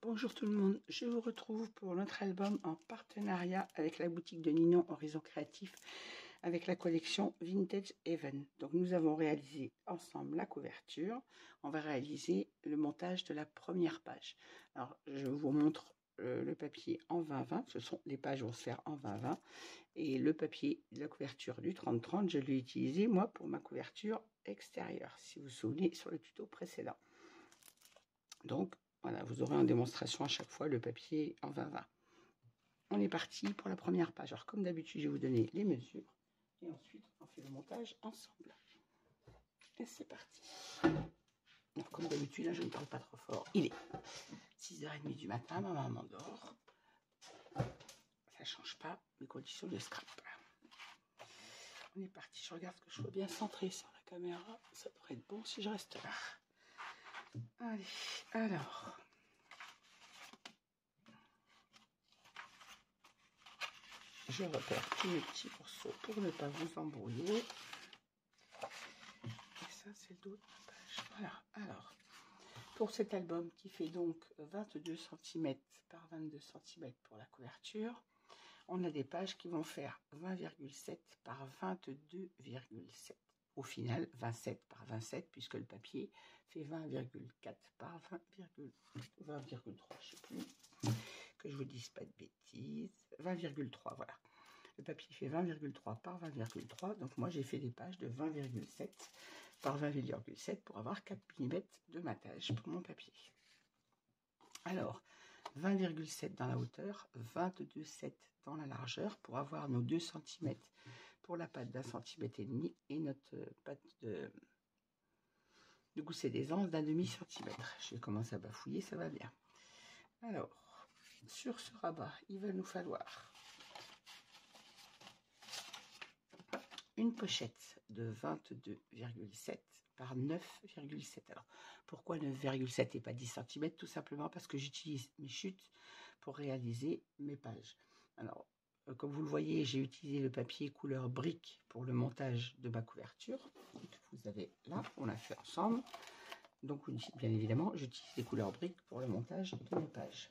Bonjour tout le monde, je vous retrouve pour notre album en partenariat avec la boutique de Ninon Horizon Créatif avec la collection Vintage Even. Donc nous avons réalisé ensemble la couverture, on va réaliser le montage de la première page. Alors je vous montre le papier en 20-20, les pages vont se faire en 20-20 et le papier de la couverture du 30-30, je l'ai utilisé moi pour ma couverture extérieure, si vous vous souvenez sur le tuto précédent. Donc voilà, vous aurez en démonstration à chaque fois le papier en 20-20. On est parti pour la première page. Alors comme d'habitude, je vais vous donner les mesures. Et ensuite, on fait le montage ensemble. Et c'est parti. Alors comme d'habitude, là, je ne parle pas trop fort. Il est 6h30 du matin, ma maman dort. Ça ne change pas mes conditions de scrap. On est parti. Je regarde que je sois bien centré sur la caméra. Ça devrait être bon si je reste là. Allez, alors... je repère tous mes petits morceaux pour ne pas vous embrouiller. Et ça, c'est le dos de ma page. Voilà. Alors, pour cet album qui fait donc 22 cm par 22 cm pour la couverture, on a des pages qui vont faire 20,7 par 22,7. Au final, 27 par 27, puisque le papier fait 20,4 par 20,3, je sais plus. Que je vous dise pas de bêtises. 20,3, voilà. Le papier fait 20,3 par 20,3. Donc moi, j'ai fait des pages de 20,7 par 20,7 pour avoir 4 mm de matage pour mon papier. Alors, 20,7 dans la hauteur, 22,7 dans la largeur pour avoir nos 2 cm pour la pâte d'1,5 cm et notre pâte de gousset d'aisance d'1/2 cm. Je vais commencer à bafouiller, ça va bien. Alors, sur ce rabat, il va nous falloir une pochette de 22,7 par 9,7. Alors, pourquoi 9,7 et pas 10 cm? Tout simplement parce que j'utilise mes chutes pour réaliser mes pages. Alors, comme vous le voyez, j'ai utilisé le papier couleur brique pour le montage de ma couverture. Vous avez là, on l'a fait ensemble. Donc, bien évidemment, j'utilise les couleurs briques pour le montage de mes pages.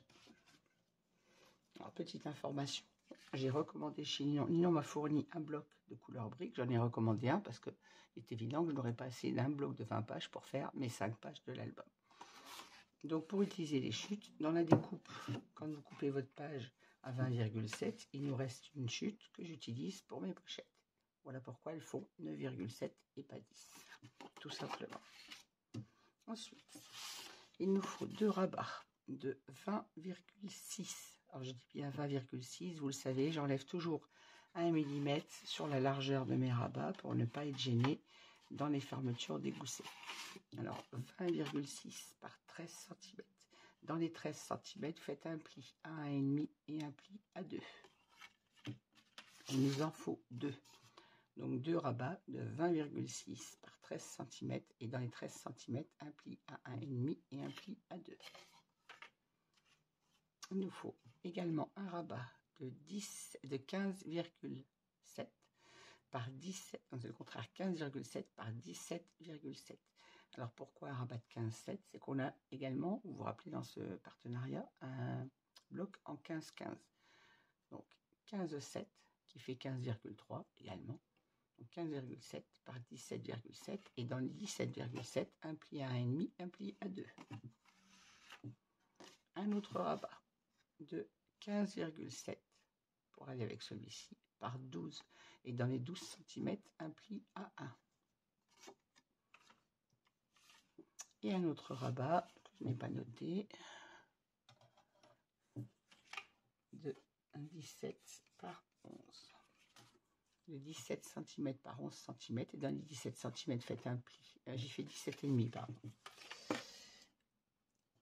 Alors, petite information. J'ai recommandé chez Ninon. Ninon m'a fourni un bloc de couleur brique. J'en ai recommandé un parce qu'il est évident que je n'aurais pas assez d'un bloc de 20 pages pour faire mes 5 pages de l'album. Donc, pour utiliser les chutes, dans la découpe, quand vous coupez votre page à 20,7, il nous reste une chute que j'utilise pour mes pochettes. Voilà pourquoi elles font 9,7 et pas 10. Tout simplement. Ensuite, il nous faut 2 rabats de 20,6. Alors je dis bien 20,6, vous le savez, j'enlève toujours 1 mm sur la largeur de mes rabats pour ne pas être gêné dans les fermetures des goussets. Alors 20,6 par 13 cm. Dans les 13 cm, faites un pli à 1,5 et un pli à 2. Il nous en faut 2. Donc 2 rabats de 20,6 par 13 cm et dans les 13 cm, un pli à 1,5 et un pli à 2. Il nous faut également un rabat de 15,7 par 17, non c'est le contraire, 15,7 par 17,7. Alors pourquoi un rabat de 15,7? C'est qu'on a également, vous vous rappelez dans ce partenariat, un bloc en 15,15. Donc 15,7 qui fait 15,3 également. Donc 15,7 par 17,7 et dans les 17,7, un pli à 1,5, un pli à 2. Un autre rabat de 15,7 pour aller avec celui-ci par 12 et dans les 12 cm, un pli à 1. Et un autre rabat que je n'ai pas noté de 17 par 11. De 17 cm par 11 cm et dans les 17 cm, faites un pli. J'ai fait 17,5, pardon.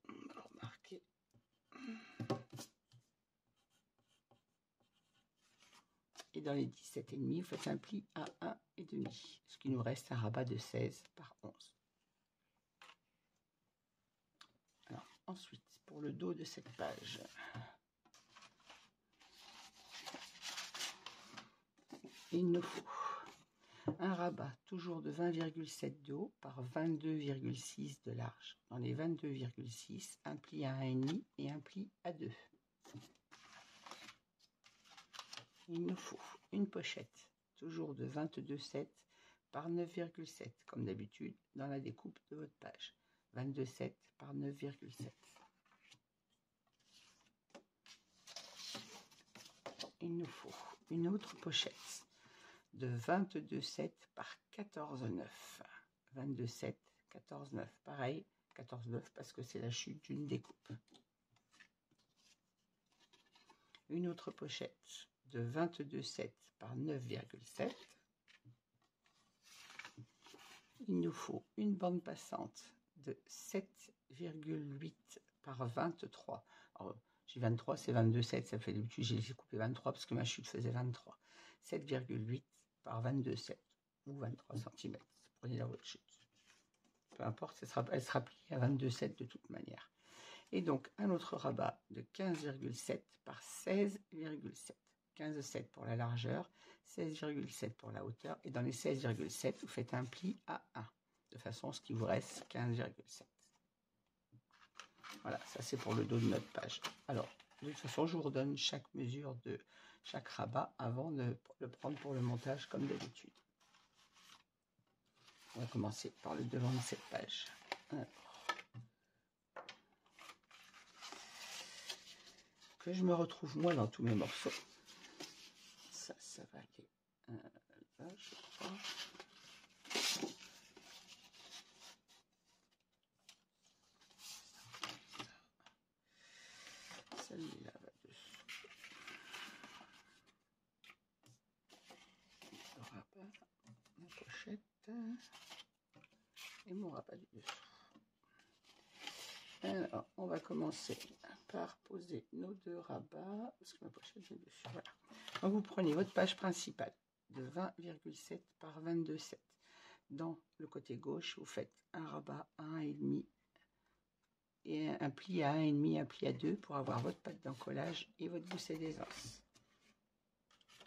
On va remarquer. Et dans les 17,5, vous faites un pli à 1,5. Ce qui nous reste un rabat de 16 par 11. Alors, ensuite, pour le dos de cette page, il nous faut Un rabat toujours de 20,7 de haut par 22,6 de large. Dans les 22,6, un pli à 1,5 et un pli à 2. Il nous faut une pochette toujours de 22,7 par 9,7 comme d'habitude dans la découpe de votre page. 22,7 par 9,7. Il nous faut une autre pochette de 22,7 par 14,9. 22,7, 14,9. Pareil, 14,9 parce que c'est la chute d'une découpe. Une autre pochette de 22,7 par 9,7. Il nous faut une bande passante de 7,8 par 23. Alors, j'ai 23, c'est 22,7, ça fait d'habitude, j'ai coupé 23 parce que ma chute faisait 23. 7,8 par 22,7 ou 23 cm. Prenez la votre chute. Peu importe, elle sera pliée à 22,7 de toute manière. Et donc, un autre rabat de 15,7 par 16,7. 15,7 pour la largeur, 16,7 pour la hauteur. Et dans les 16,7, vous faites un pli à 1. De façon à ce qu'il vous reste 15,7. Voilà, ça c'est pour le dos de notre page. Alors, de toute façon, je vous redonne chaque mesure de chaque rabat avant de le prendre pour le montage comme d'habitude. On va commencer par le devant de cette page. Alors, que je me retrouve moi dans tous mes morceaux. Ça va aller là, je crois. Celui-là va dessus. Le rabat, ma pochette et mon rabat du dessous. Alors, on va commencer par poser nos deux rabats, parce que ma pochette est dessus. Voilà. Donc, vous prenez votre page principale de 20,7 par 22,7. Dans le côté gauche, vous faites un rabat à 1,5 et un pli à 1,5, un pli à 2 pour avoir votre patte d'encollage et votre gousset d'aisance.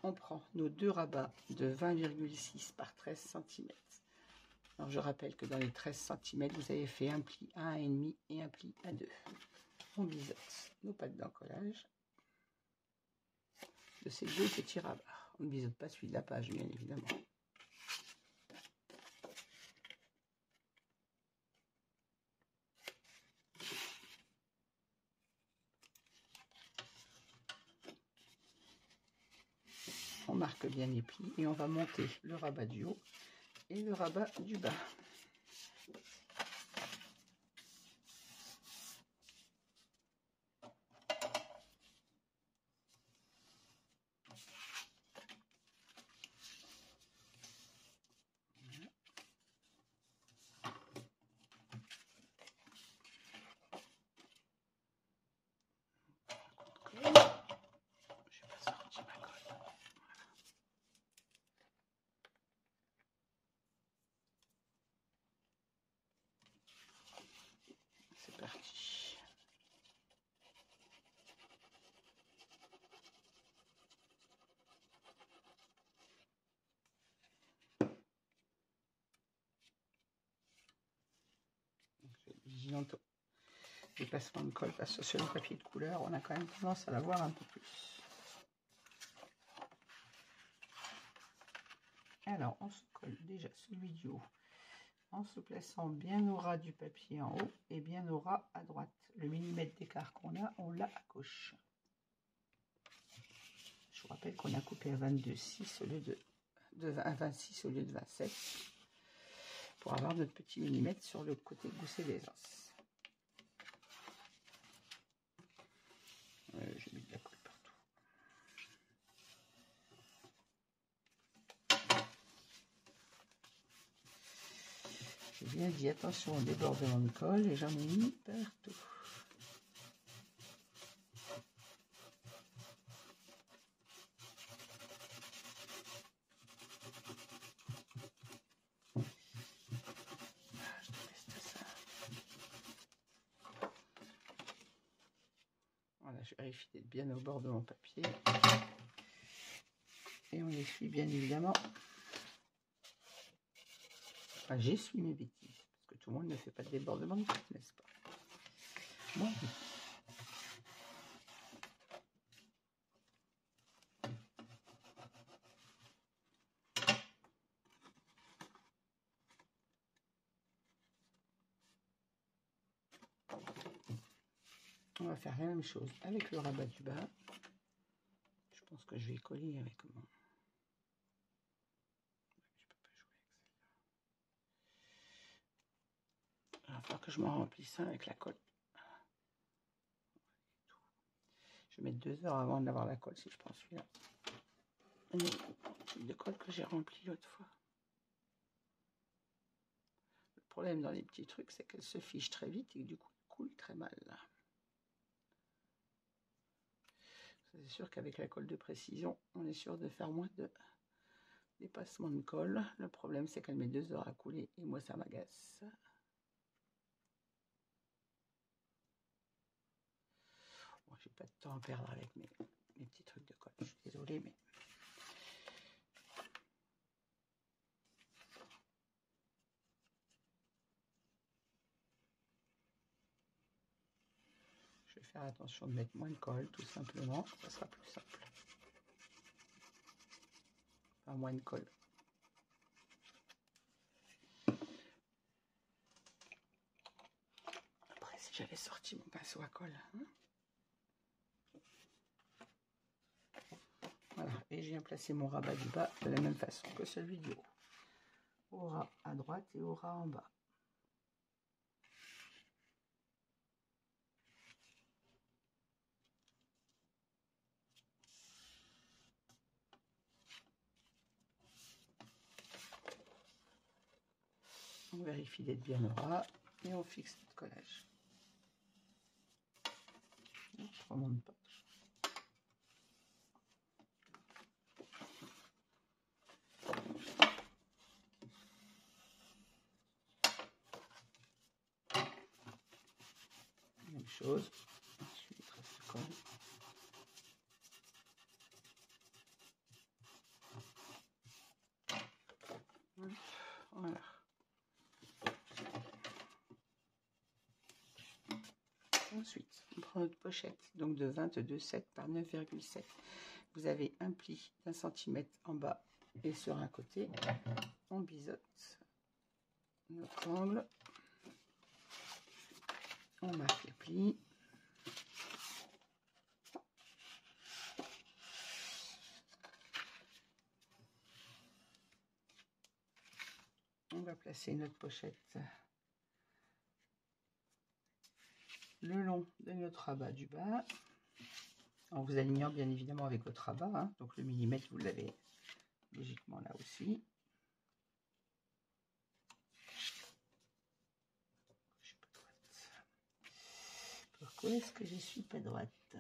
On prend nos deux rabats de 20,6 par 13 cm. Alors je rappelle que dans les 13 cm, vous avez fait un pli à 1,5 et un pli à 2. On biseaute nos pattes d'encollage de ces deux petits rabats. On ne biseaute pas celui de la page, bien évidemment. On marque bien les plis et on va monter le rabat du haut et le rabat du bas. C'est parti. Vigilante au déplacement de colle parce que sur le papier de couleur, on a quand même tendance à l'avoir un peu plus. Alors, on se colle déjà celui du haut en se plaçant bien au ras du papier en haut et bien au ras à droite. Le millimètre d'écart qu'on a, on l'a à gauche. Je vous rappelle qu'on a coupé à 22,6 au lieu de 26 au lieu de 27 pour avoir notre petit millimètre sur le côté gousset d'aisance. J'ai mis de la colle partout. J'ai bien dit attention au débordement de colle et j'en ai mis partout. Je déteste ça. Voilà, je vérifie d'être bien au bord de mon papier. Et on essuie bien évidemment Enfin, j'essuie mes bêtises, parce que tout le monde ne fait pas de débordement de tête, n'est-ce pas? Moi, oui. On va faire la même chose avec le rabat du bas. Je pense que je vais coller avec mon... Il va falloir que je m'en remplisse un avec la colle. Je vais mettre 2 heures avant d'avoir la colle si je prends celui-là. De colle que j'ai rempli l'autre fois. Le problème dans les petits trucs, c'est qu'elle se fiche très vite et du coup, elle coule très mal. C'est sûr qu'avec la colle de précision, on est sûr de faire moins de dépassement de colle. Le problème, c'est qu'elle met 2 heures à couler et moi, ça m'agace. Bon, j'ai pas de temps à perdre avec mes petits trucs de colle. Je suis désolée, mais... Je vais faire attention de mettre moins de colle, tout simplement. Ça sera plus simple. Enfin, moins de colle. Après, si j'avais sorti mon pinceau à colle. Hein, voilà. Et je viens placer mon rabat du bas de la même façon que celui du haut. Au ras à droite et au ras en bas. On vérifie d'être bien au ras et on fixe notre collage. Je ne remonte pas. Même chose. Ensuite, il reste le colle. Voilà. Ensuite, on prend notre pochette, donc de 22,7 par 9,7. Vous avez un pli d'1 centimètre en bas et sur un côté. On biseaute notre angle. On marque les plis. On va placer notre pochette le long de notre rabat du bas, en vous alignant bien évidemment avec votre rabat, hein. Donc le millimètre, vous l'avez logiquement là aussi. Je suis pas droite. Pourquoi est-ce que je suis pas droite?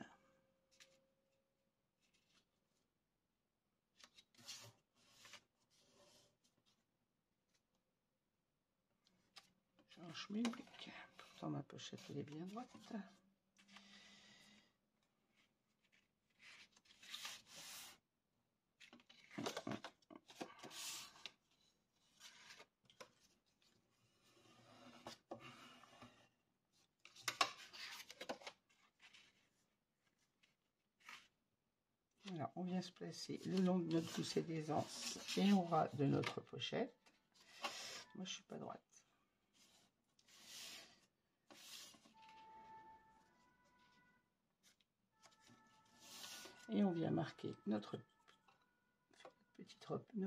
J'en schmilblick. Pourtant ma pochette elle est bien droite. Alors, on vient se placer le long de notre poussée d'aisance et au ras de notre pochette. Moi, je suis pas droite. Et on vient marquer nos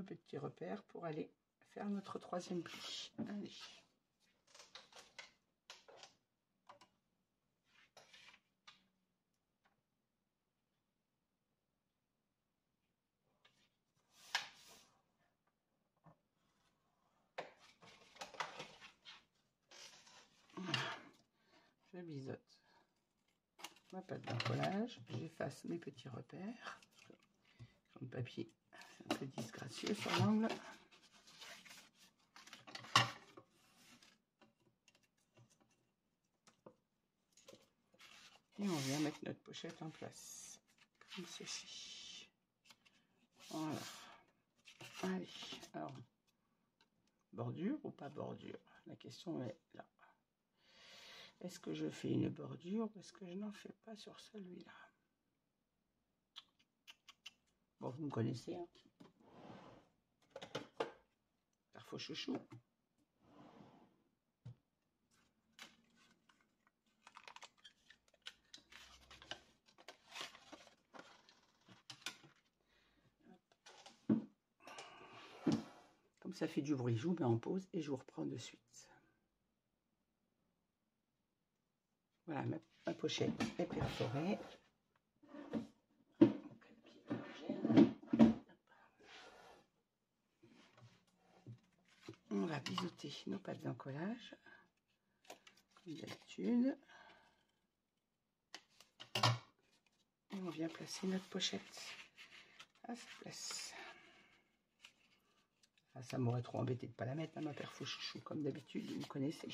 petits repères pour aller faire notre troisième pli. Allez. Je biseaute ma pâte d'encollage, j'efface mes petits repères. Le papier, c'est un peu disgracieux sur l'angle. Et on vient mettre notre pochette en place, comme ceci. Voilà. Allez, alors, Bordure ou pas bordure? La question est là. Est-ce que je fais une bordure ou est-ce que je n'en fais pas sur celui-là? Bon, vous me connaissez, hein. Parfois chouchou. Comme ça fait du bruit, je vous mets en pause et je vous reprends de suite. Voilà, ma pochette est perforée. On va biseauter nos pattes d'encollage, comme d'habitude. Et on vient placer notre pochette à sa place. Ah, ça m'aurait trop embêté de ne pas la mettre, hein, ma perfo chouchou, comme d'habitude, vous me connaissez.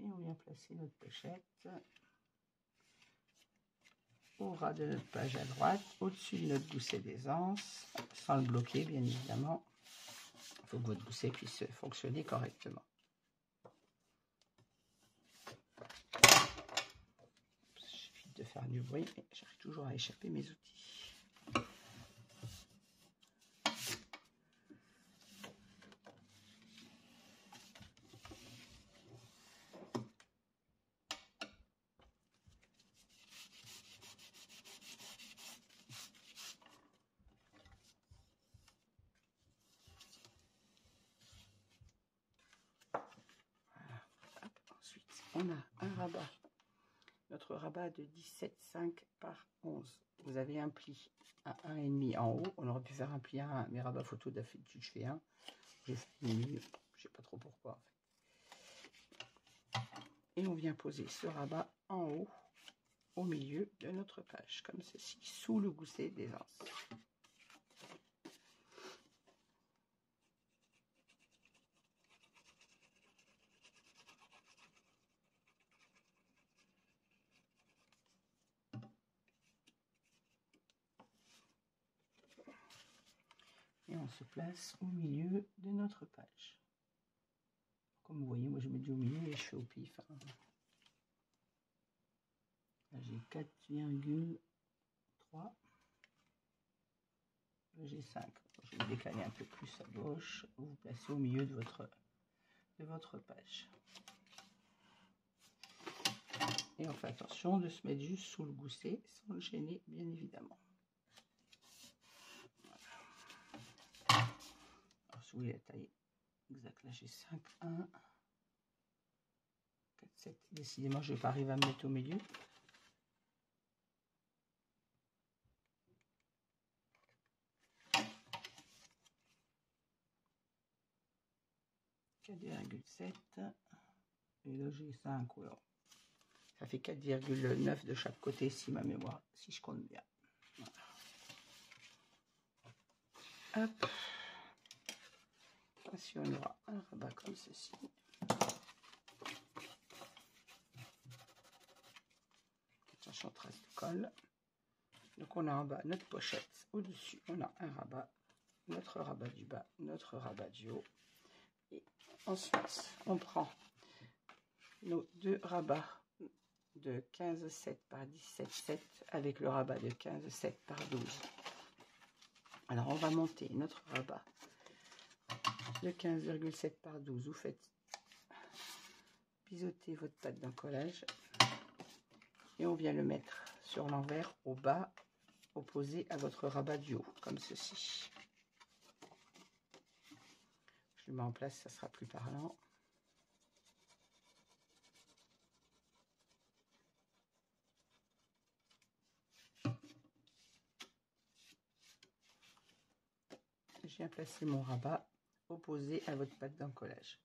Et on vient placer notre pochette au ras de notre page à droite, au-dessus de notre gousset d'aisance, sans le bloquer bien évidemment. Il faut que votre gousset puisse fonctionner correctement. J'évite de faire du bruit, mais j'arrive toujours à échapper mes outils. On a un rabat, notre rabat de 17,5 par 11. Vous avez un pli à 1,5 en haut. On aurait pu faire un pli à 1, mais rabat photo d'habitude je fais 1. J'ai fait le milieu, je sais pas trop pourquoi en fait. Et on vient poser ce rabat en haut, au milieu de notre page, comme ceci, sous le gousset d'aisance. Et on se place au milieu de notre page. Comme vous voyez, moi je me dis au milieu et je fais au pif. Hein. Là j'ai 4,3. Là j'ai 5. Je vais décaler un peu plus à gauche. Vous vous placez au milieu de votre page. Et on fait attention de se mettre juste sous le gousset sans le gêner, bien évidemment. Alors, si vous voulez la taille exacte, là j'ai 5, 1, 4, 7. Décidément, je ne vais pas arriver à me mettre au milieu. « 4,7 » et là j'ai 5. Ouais. Ça fait 4,9 de chaque côté si ma mémoire, si je compte bien. Voilà. Hop. Ainsi on aura un rabat comme ceci. Attention trace de colle. Donc on a en bas notre pochette, au-dessus on a un rabat, notre rabat du bas, notre rabat du haut. Et ensuite on prend nos deux rabats de 15,7 par 17,7 avec le rabat de 15,7 par 12. Alors on va monter notre rabat de 15,7 par 12. Vous faites biseauter votre patte d'encollage et on vient le mettre sur l'envers au bas, opposé à votre rabat du haut, comme ceci. Je le mets en place, ça sera plus parlant. je viens placer mon rabat opposé à votre pâte d'encollage.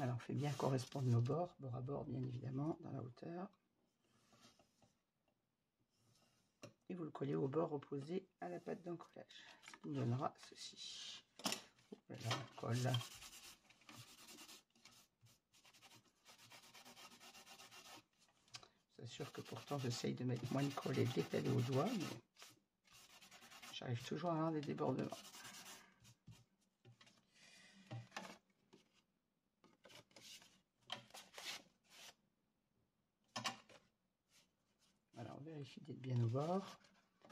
Alors, on fait bien correspondre nos bords, bord à bord, bien évidemment, dans la hauteur. Et vous le collez au bord opposé à la pâte d'encollage. Ça nous donnera ceci. Voilà, on colle. C'est sûr que pourtant, j'essaye de mettre moins de colle et d'étaler au doigt, mais j'arrive toujours à avoir des débordements. Voilà, on vérifie d'être bien au bord,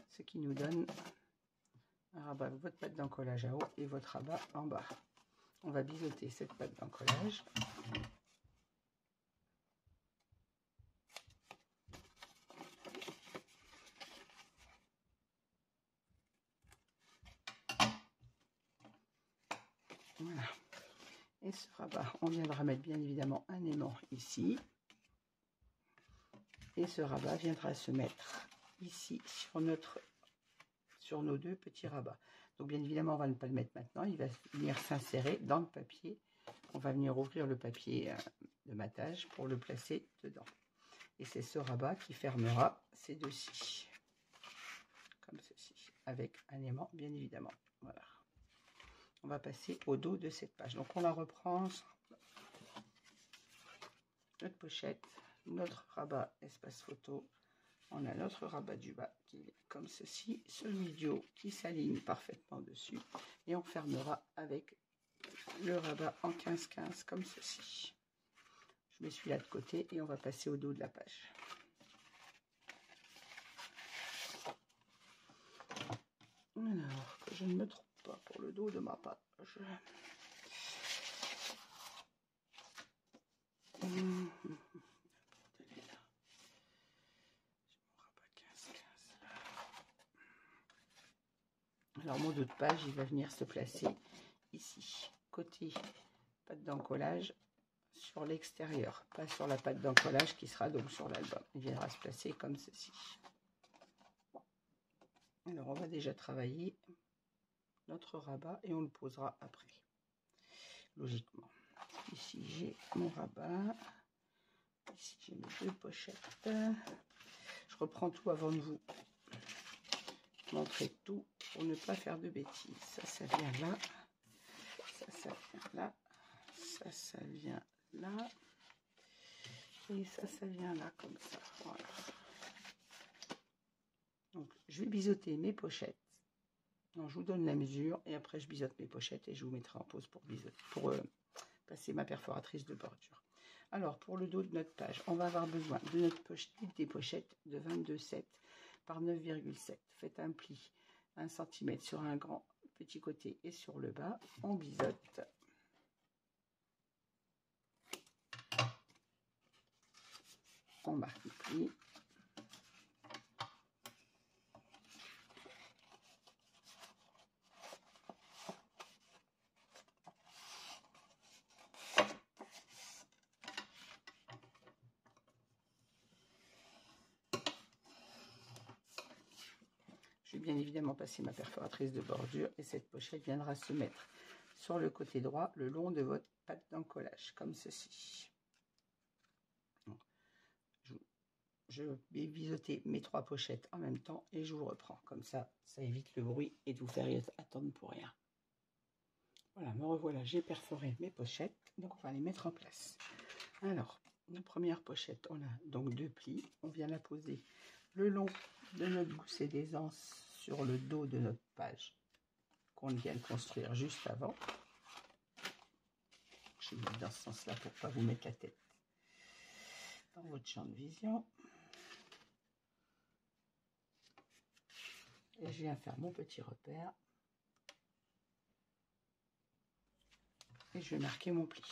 ce qui nous donne un rabat avec votre pâte d'encollage à haut et votre rabat en bas. On va biseauter cette pâte d'encollage. Voilà. Et ce rabat, on viendra mettre bien évidemment un aimant ici. Et ce rabat viendra se mettre ici sur nos deux petits rabats. Donc bien évidemment, on va ne pas le mettre maintenant. Il va venir s'insérer dans le papier. On va venir ouvrir le papier de matage pour le placer dedans. Et c'est ce rabat qui fermera ces deux-ci. Comme ceci. Avec un aimant, bien évidemment. Voilà. On va passer au dos de cette page. Donc on la reprend. Notre pochette, notre rabat espace photo. On a notre rabat du bas qui est comme ceci, celui du haut qui s'aligne parfaitement dessus. Et on fermera avec le rabat en 15-15 comme ceci. Je mets celui-là de côté et on va passer au dos de la page. Alors, que je ne me trompe pas pour le dos de ma page. Alors mon dos de page, il va venir se placer ici, côté pâte d'encollage, sur l'extérieur, pas sur la pâte d'encollage qui sera donc sur l'album. Il viendra se placer comme ceci. Alors on va déjà travailler notre rabat et on le posera après, logiquement. Ici j'ai mon rabat, ici j'ai mes deux pochettes. Je reprends tout avant de vous montrer tout pour ne pas faire de bêtises. Ça vient là, ça vient là, ça vient là, et ça vient là comme ça. Voilà. Donc je vais biseauter mes pochettes. Non, je vous donne la mesure et après je biseaute mes pochettes et je vous mettrai en pause pour passer ma perforatrice de bordure. Alors pour le dos de notre page, on va avoir besoin de notre des pochettes de 22,7 par 9,7. Faites un pli 1 cm sur un grand petit côté et sur le bas. On biseaute. On marque le pli. Je vais bien évidemment passer ma perforatrice de bordure et cette pochette viendra se mettre sur le côté droit le long de votre pâte d'encollage, comme ceci. Je vais biseauter mes 3 pochettes en même temps et je vous reprends. Comme ça, ça évite le bruit et de vous faire attendre pour rien. Voilà, me revoilà, j'ai perforé mes pochettes, donc on va les mettre en place. Alors, la première pochette, on a donc 2 plis. On vient la poser le long de notre gousset d'aisance sur le dos de notre page qu'on vient de construire juste avant. Je vais mettre dans ce sens-là pour ne pas vous mettre la tête dans votre champ de vision. Et je viens faire mon petit repère. Et je vais marquer mon pli.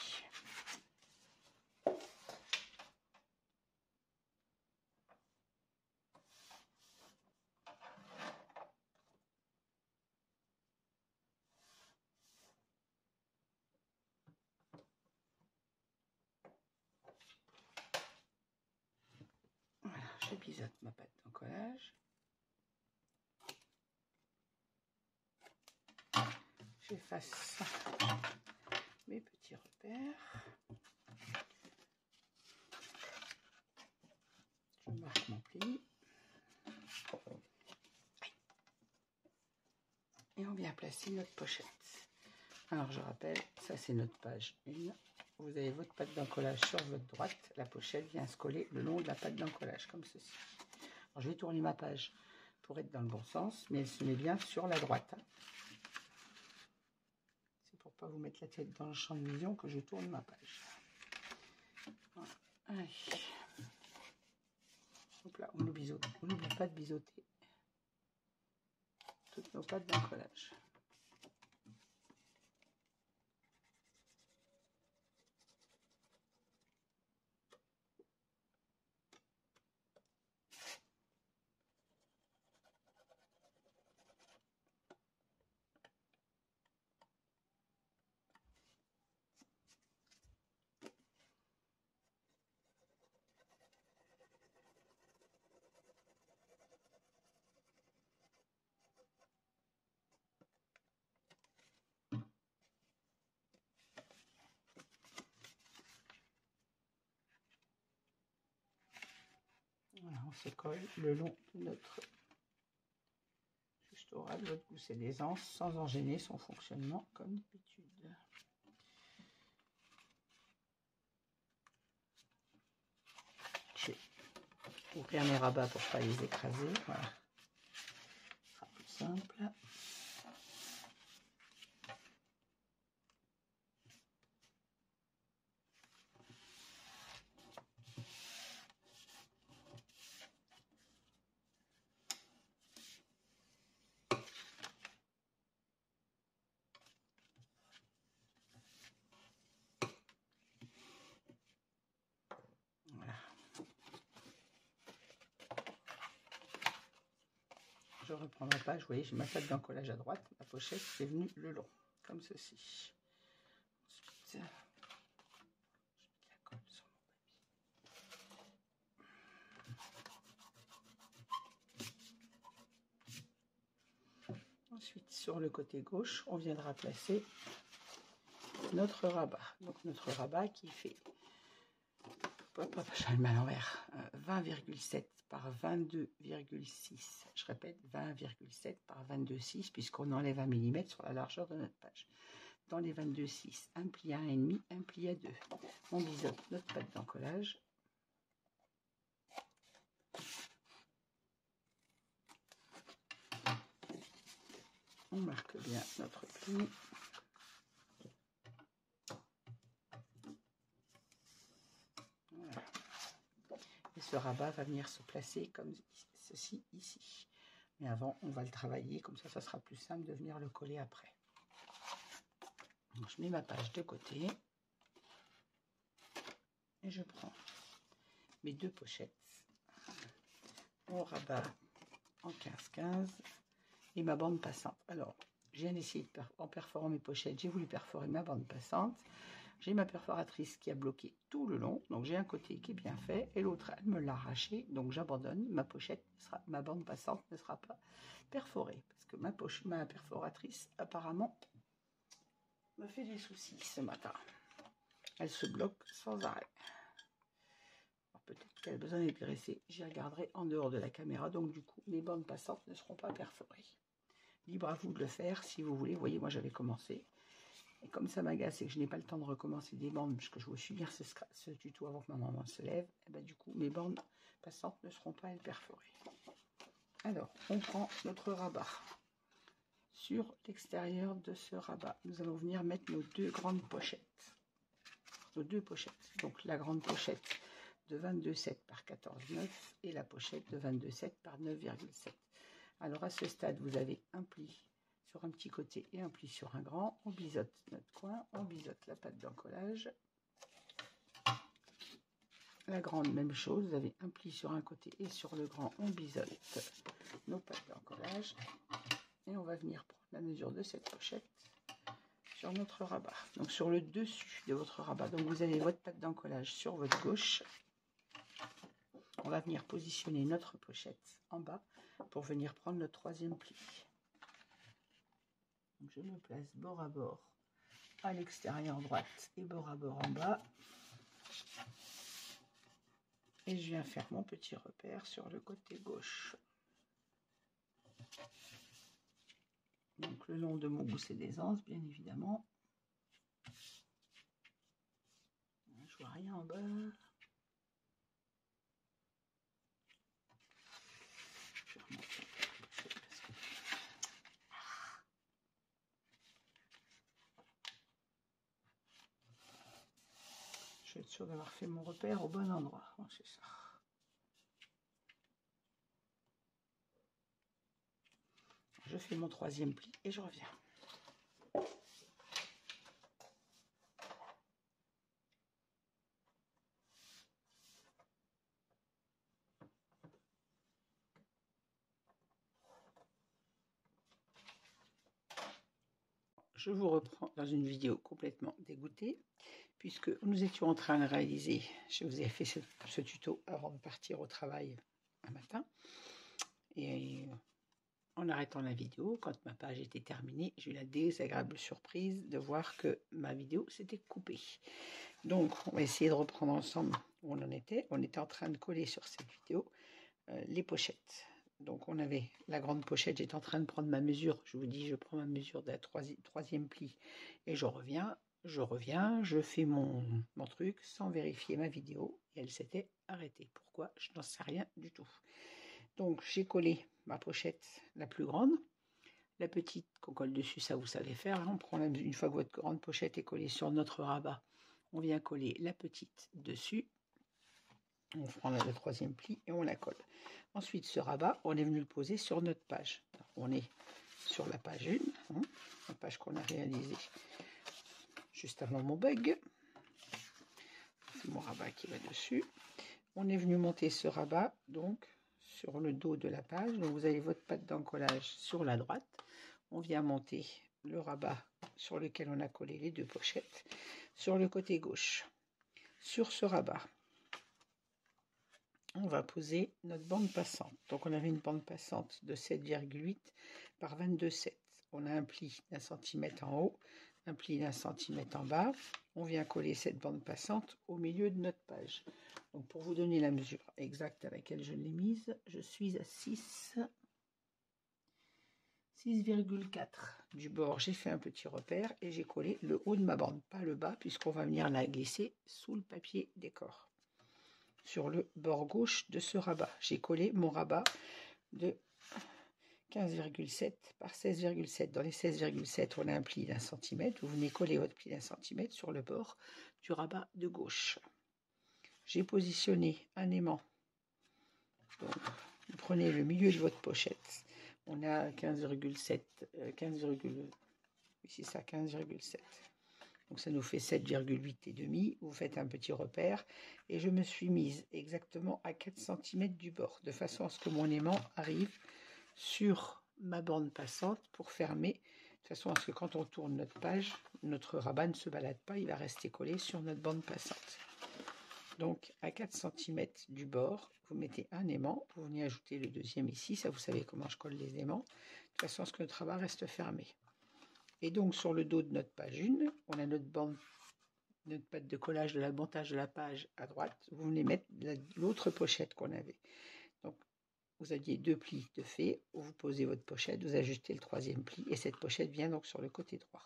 Je biseaute ma pâte d'encollage. J'efface mes petits repères. Je marque mon pli. Et on vient placer notre pochette. Alors je rappelle, ça c'est notre page 1. Vous avez votre pâte d'encollage sur votre droite. La pochette vient se coller le long de la pâte d'encollage, comme ceci. Alors, je vais tourner ma page pour être dans le bon sens, mais elle se met bien sur la droite. C'est pour ne pas vous mettre la tête dans le champ de vision que je tourne ma page. Voilà. Allez. Hop là, on n'oublie pas de biseauter toutes nos pâtes d'encollage. Voilà, on se colle le long de notre juste au ras de votre gousset d'aisance sans en gêner son fonctionnement comme d'habitude. Je vais ouvrir mes rabats pour ne pas les écraser. Voilà, ce sera plus simple. Je reprends ma page, vous voyez, j'ai ma pâte d'encollage à droite, ma pochette est venue le long, comme ceci. Ensuite, je mets la colle sur mon papier. Ensuite, sur le côté gauche, on viendra placer notre rabat. Donc notre rabat qui fait, je le mets à l'envers, 20,7 par 22,6. Je répète, 20,7 par 22,6 puisqu'on enlève 1 mm sur la largeur de notre page. Dans les 22,6, un pli à 1,5, un pli à 2. On biseaute notre pâte d'encollage. On marque bien notre pli. Voilà. Et ce rabat va venir se placer comme ceci ici. Mais avant, on va le travailler, comme ça sera plus simple de venir le coller après. Donc, je mets ma page de côté. Et je prends mes deux pochettes. Mon rabat en 15-15 et ma bande passante. Alors, j'ai essayé en perforant mes pochettes, j'ai voulu perforer ma bande passante. J'ai ma perforatrice qui a bloqué tout le long, donc j'ai un côté qui est bien fait et l'autre elle me l'a arraché, donc j'abandonne. Ma bande passante ne sera pas perforée parce que ma perforatrice apparemment me fait des soucis ce matin. Elle se bloque sans arrêt. Peut-être qu'elle a besoin d'être graissée. J'y regarderai en dehors de la caméra. Donc du coup, mes bandes passantes ne seront pas perforées. Libre à vous de le faire si vous voulez. Vous voyez, moi j'avais commencé. Et comme ça m'agace et que je n'ai pas le temps de recommencer des bandes, puisque je veux finir ce tuto avant que ma maman se lève, et ben, du coup, mes bandes passantes ne seront pas perforées. Alors, on prend notre rabat. Sur l'extérieur de ce rabat, nous allons venir mettre nos deux grandes pochettes. Nos deux pochettes. Donc la grande pochette de 22,7 par 14,9 et la pochette de 22,7 par 9,7. Alors à ce stade, vous avez un pli sur un petit côté et un pli sur un grand. On biseaute notre coin, on biseaute la pâte d'encollage. La grande, même chose, vous avez un pli sur un côté et sur le grand, on biseaute nos pâtes d'encollage. Et on va venir prendre la mesure de cette pochette sur notre rabat. Donc sur le dessus de votre rabat. Donc vous avez votre pâte d'encollage sur votre gauche. on va venir positionner notre pochette en bas pour venir prendre notre troisième pli. Donc je me place bord à bord à l'extérieur droite et bord à bord en bas. Et je viens faire mon petit repère sur le côté gauche. Donc le long de mon gousset d'aisance, bien évidemment. Je vois rien en bas. Je vais remonter parce que... Je vais être sûre d'avoir fait mon repère au bon endroit. Bon, c'est ça. Je fais mon troisième pli et je reviens. Je vous reprends dans une vidéo complètement dégoûtée, puisque nous étions en train de réaliser, je vous ai fait ce tuto avant de partir au travail un matin, et en arrêtant la vidéo, quand ma page était terminée, j'ai eu la désagréable surprise de voir que ma vidéo s'était coupée. Donc, on va essayer de reprendre ensemble où on en était. On était en train de coller sur cette vidéo les pochettes. Donc, on avait la grande pochette. J'étais en train de prendre ma mesure. Je vous dis, je prends ma mesure de la troisième pli et je reviens, je fais mon truc sans vérifier ma vidéo. Et elle s'était arrêtée. Pourquoi? Je n'en sais rien du tout. Donc, j'ai collé ma pochette la plus grande. La petite qu'on colle dessus, ça vous savez faire. On prend une fois que votre grande pochette est collée sur notre rabat, on vient coller la petite dessus. On prend le troisième pli et on la colle. Ensuite, ce rabat, on est venu le poser sur notre page. On est sur la page 1, la page qu'on a réalisée juste avant mon bug. C'est mon rabat qui va dessus. On est venu monter ce rabat donc sur le dos de la page. Donc vous avez votre patte d'encollage sur la droite. On vient monter le rabat sur lequel on a collé les deux pochettes sur le côté gauche. Sur ce rabat, on va poser notre bande passante. Donc on avait une bande passante de 7,8 par 22,7. On a un pli d'1 centimètre en haut, un pli d'1 centimètre en bas. On vient coller cette bande passante au milieu de notre page. Donc pour vous donner la mesure exacte à laquelle je l'ai mise, je suis à 6,4 du bord. J'ai fait un petit repère et j'ai collé le haut de ma bande, pas le bas, puisqu'on va venir la glisser sous le papier décor. Sur le bord gauche de ce rabat, j'ai collé mon rabat de 15,7 par 16,7. Dans les 16,7, on a un pli d'1 centimètre. Vous venez coller votre pli d'1 centimètre sur le bord du rabat de gauche. J'ai positionné un aimant. Donc, vous prenez le milieu de votre pochette. On a 15,7. Ici, c'est 15,7. Donc, ça nous fait 7,8 et demi. Vous faites un petit repère. Et je me suis mise exactement à 4 cm du bord, de façon à ce que mon aimant arrive sur ma bande passante pour fermer, de façon à ce que quand on tourne notre page, notre rabat ne se balade pas, il va rester collé sur notre bande passante. Donc à 4 cm du bord, vous mettez un aimant, vous venez ajouter le deuxième ici, ça vous savez comment je colle les aimants, de façon à ce que notre rabat reste fermé. Et donc sur le dos de notre page 1, on a notre patte de collage de la montage de la page à droite, vous venez mettre l'autre pochette qu'on avait. Donc vous aviez deux plis de fait, vous posez votre pochette, vous ajustez le troisième pli et cette pochette vient donc sur le côté droit.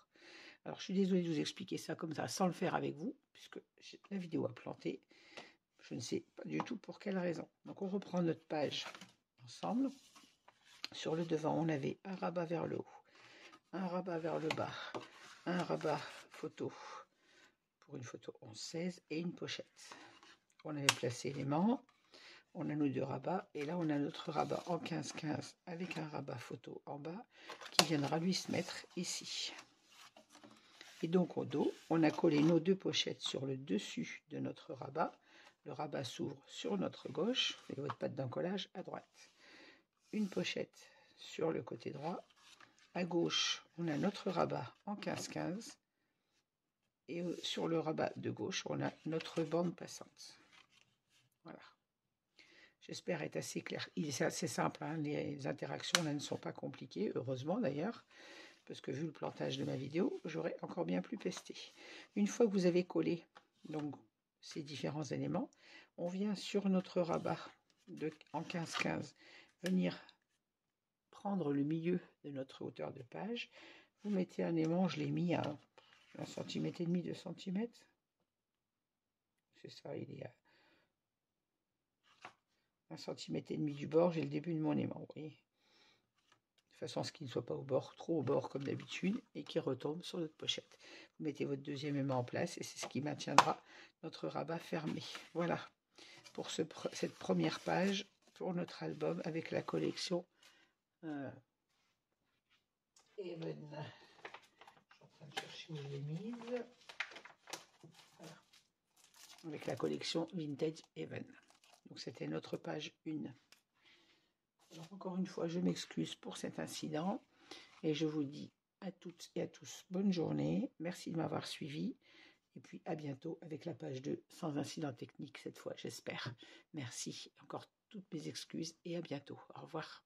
Alors je suis désolée de vous expliquer ça comme ça sans le faire avec vous, puisque la vidéo a planté. Je ne sais pas du tout pour quelle raison. Donc on reprend notre page ensemble. Sur le devant, on avait un rabat vers le haut, un rabat vers le bas, un rabat photo pour une photo 11-16 et une pochette. On avait placé l'aimant. On a nos deux rabats et là on a notre rabat en 15-15 avec un rabat photo en bas qui viendra lui se mettre ici. Et donc au dos, on a collé nos deux pochettes sur le dessus de notre rabat. Le rabat s'ouvre sur notre gauche, et votre patte d'encollage à droite. Une pochette sur le côté droit. À gauche, on a notre rabat en 15-15 et sur le rabat de gauche, on a notre bande passante. Voilà. J'espère être assez clair. C'est assez simple, hein, les interactions là ne sont pas compliquées, heureusement d'ailleurs, parce que vu le plantage de ma vidéo, j'aurais encore bien plus pesté. Une fois que vous avez collé donc ces différents éléments, on vient sur notre rabat en 15-15 venir prendre le milieu de notre hauteur de page. Vous mettez un aimant, je l'ai mis à 1,5 cm, 2 cm. C'est ça, il est à 1,5 cm du bord, j'ai le début de mon aimant, vous voyez. De façon à ce qu'il ne soit pas au bord, trop au bord comme d'habitude, et qu'il retombe sur notre pochette. Vous mettez votre deuxième aimant en place, et c'est ce qui maintiendra notre rabat fermé. Voilà, pour cette première page, pour notre album, avec la collection Even. Je suis en train de chercher où je l'ai mise. Voilà. Avec la collection Vintage Even. Donc c'était notre page 1. Alors encore une fois, je m'excuse pour cet incident et je vous dis à toutes et à tous bonne journée. Merci de m'avoir suivi et puis à bientôt avec la page 2 sans incident technique cette fois, j'espère. Merci, encore toutes mes excuses et à bientôt. Au revoir.